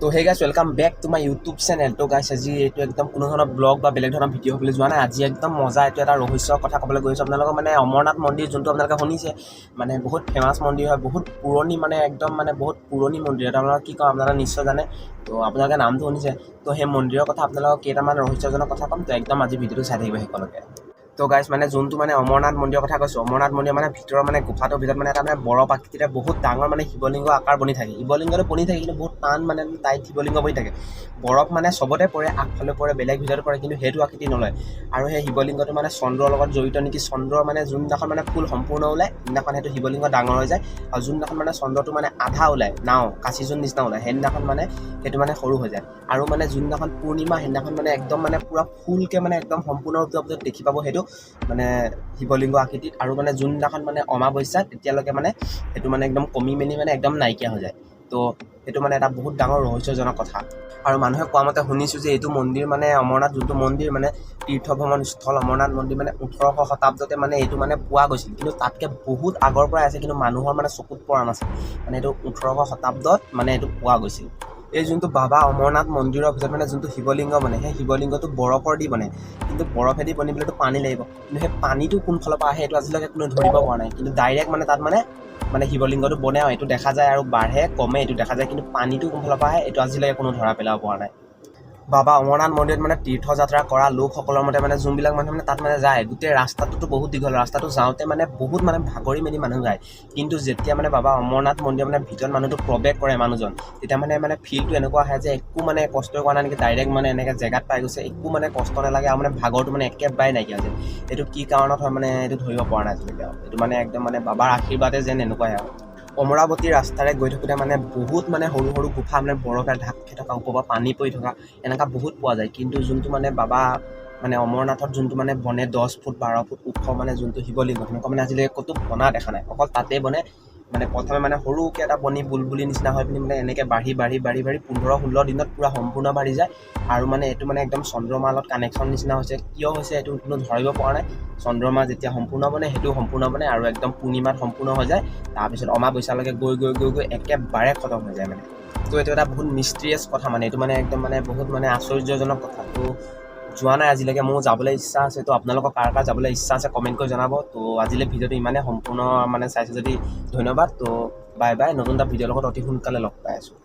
তো hey guys welcome back to my YouTube channel. তো guys আজি এইটো একদম কোনো ধৰণৰ ব্লগ বা বেলেগ ধৰণৰ ভিডিঅ' হ'বলৈ যোৱা নাই। আজি একদম মজা এইটো এটা ৰহস্যৰ কথা ক'বলৈ গৈছোঁ আপোনালোকক। মানে অমৰনাথ মন্দিৰ যোনটো আপোনালোকে শুনিছে, মানে বহুত ফেমাছ মন্দিৰ হয়, বহুত পুৰণি, মানে একদম মানে বহুত পুৰণি মন্দিৰ। এটা আপোনালোকে কি কওঁ আপোনালোকে নিশ্চয় জানে। তো আপোনালোকে নামটো শুনিছে। তো সেই মন্দিৰৰ কথা আপোনালোকক কেইটামান ৰহস্যজনক কথা ক'ম। তো একদম আজি ভিডিঅ'টো চাই থাকিব শেষলৈকে। তো গাইছ মানে যোনটো মানে অমৰনাথ মন্দিৰৰ কথা কৈছোঁ, অমৰনাথ মন্দিৰ মানে ভিতৰৰ মানে গুফাটোৰ ভিতৰত মানে এটা মানে বৰফ আকৃতিৰে বহুত ডাঙৰ মানে শিৱলিংগ আকাৰ বনি থাকে। শিৱলিংগটো বনি থাকে কিন্তু বহুত টান, মানে টাইট শিৱলিংগ বনি থাকে। বৰফ মানে চবতে পৰে, আগফালে পৰে, বেলেগ ভিতৰত পৰে, কিন্তু সেইটো আকৃতি নলয়। আৰু সেই শিৱলিংগটো মানে চন্দ্ৰৰ লগত জড়িত নেকি। চন্দ্ৰৰ মানে যোনদিনাখন মানে ফুল সম্পূৰ্ণ ওলায় সেইদিনাখন সেইটো শিৱলিংগ ডাঙৰ হৈ যায়, আৰু যোনদিনাখন মানে চন্দ্ৰটো মানে আধা ওলায়, নাও কাচি যোন নিচিনা ওলায়, সেইদিনাখন মানে সেইটো মানে সৰু হৈ যায়। আৰু মানে যোনদিনাখন পূৰ্ণিমা সেইদিনাখন মানে একদম মানে পূৰা ফুলকৈ মানে একদম সম্পূৰ্ণ ৰূপত দেখি পাব সেইটো মানে শিৱলিংগ আকৃতিত। আৰু মানে যোনদিনাখন মানে অমাৱস্যা তেতিয়ালৈকে মানে সেইটো মানে একদম কমি মেলি মানে একদম নাইকিয়া হৈ যায়। তো সেইটো মানে এটা বহুত ডাঙৰ ৰহস্যজনক কথা। আৰু মানুহে কোৱা মতে শুনিছোঁ যে এইটো মন্দিৰ মানে অমৰনাথ যোনটো মন্দিৰ মানে তীৰ্থ ভ্ৰমণ স্থল অমৰনাথ মন্দিৰ মানে 1800 শতাব্দতে মানে এইটো মানে পোৱা গৈছিল, কিন্তু তাতকৈ বহুত আগৰ পৰাই আছে, কিন্তু মানুহৰ মানে চকুত পৰা নাছিল। মানে এইটো 1800 শতাব্দত মানে এইটো পোৱা গৈছিল। এই যোনটো বাবা অমৰনাথ মন্দিৰৰ ভিতৰত মানে যোনটো শিৱলিংগ বনে, সেই শিৱলিংগটো বৰফৰ দি বনে, কিন্তু বৰফেদি বনিবলৈতো পানী লাগিব। কিন্তু সেই পানীটো কোনফালৰ পৰা আহে সেইটো আজিলৈকে কোনো ধৰিব পৰা নাই। কিন্তু ডাইৰেক্ট মানে তাত মানে শিৱলিংগটো বনে আৰু এইটো দেখা যায়, আৰু বাঢ়ে কমে এইটো দেখা যায়, কিন্তু পানীটো কোনফালৰ পৰা আহে এইটো আজিলৈকে কোনো ধৰা পেলাব পৰা নাই। বাবা অমৰনাথ মন্দিৰত মানে তীৰ্থযাত্ৰা কৰা লোকসকলৰ মতে মানে যোনবিলাক মানুহ মানে তাত মানে যায়, গোটেই ৰাস্তাটোতো বহুত দীঘল, ৰাস্তাটো যাওঁতে মানে বহুত মানে ভাগৰি মেলি মানুহ যায়। কিন্তু যেতিয়া মানে বাবা অমৰনাথ মন্দিৰৰ মানে ভিতৰত মানুহটো প্ৰৱেশ কৰে মানুহজন, তেতিয়া মানে ফিলটো এনেকুৱা আহে যে একো মানে কষ্ট কৰা নাই নেকি, ডাইৰেক্ট মানে এনেকৈ জেগাত পাই গৈছে, একো মানে কষ্ট নালাগে, আৰু মানে ভাগৰটো মানে একেবাৰে নাইকিয়া হৈছে। এইটো কি কাৰণত হয় মানে এইটো ধৰিব পৰা নাই আজিলৈকে। আৰু এইটো মানে একদম মানে বাবাৰ আশীৰ্বাদে যেন এনেকুৱাই আৰু। অমৰাৱতী ৰাস্তাৰে গৈ থাকোঁতে মানে বহুত মানে সৰু সৰু গুফা মানে বৰফে ঢাক খাই থকা, ওপৰৰ পৰা পানী পৰি থকা এনেকুৱা বহুত পোৱা যায়। কিন্তু যোনটো মানে বাবা মানে অমৰনাথত যোনটো মানে বনে 10 ফুট 12 ফুট ওখ মানে যোনটো শিৱলিংগ, তেনেকুৱা মানে আজিলৈকে ক'তো বনা দেখা নাই। অকল তাতেই বনে। মানে প্ৰথমে মানে সৰুকৈ এটা বনি বুলবুলি নিচিনা হৈ পিনি মানে এনেকৈ বাঢ়ি 15-16 দিনত পূৰা সম্পূৰ্ণ বাঢ়ি যায়। আৰু মানে এইটো মানে একদম চন্দ্ৰমাৰ লগত কানেকশ্যন নিচিনা হৈছে। কিয় হৈছে এইটো কোনো ধৰিব পৰা নাই। চন্দ্ৰমা যেতিয়া সম্পূৰ্ণ বনে সেইটোও সম্পূৰ্ণ বনে, আৰু একদম পূৰ্ণিমাত সম্পূৰ্ণ হৈ যায়। তাৰপিছত অমাৱস্যালৈকে গৈ গৈ গৈ গৈ একেবাৰে খতম হৈ যায় মানে। তো এইটো এটা বহুত মিষ্টিৰিয়াছ কথা, মানে এইটো মানে একদম মানে বহুত মানে আশ্চৰ্যজনক কথা। তো যোৱা নাই আজিলৈকে, মোৰ যাবলৈ ইচ্ছা আছে। তো আপোনালোকৰ কাৰ কাৰ যাবলৈ ইচ্ছা আছে কমেণ্ট কৰি জনাব। তো আজিলৈ ভিডিঅ'টো ইমানেই, সম্পূৰ্ণ মানে চাইছে যদি ধন্যবাদ। তো বাই বাই, নতুন এটা ভিডিঅ'ৰ লগত অতি সোনকালে লগ পাই আছোঁ।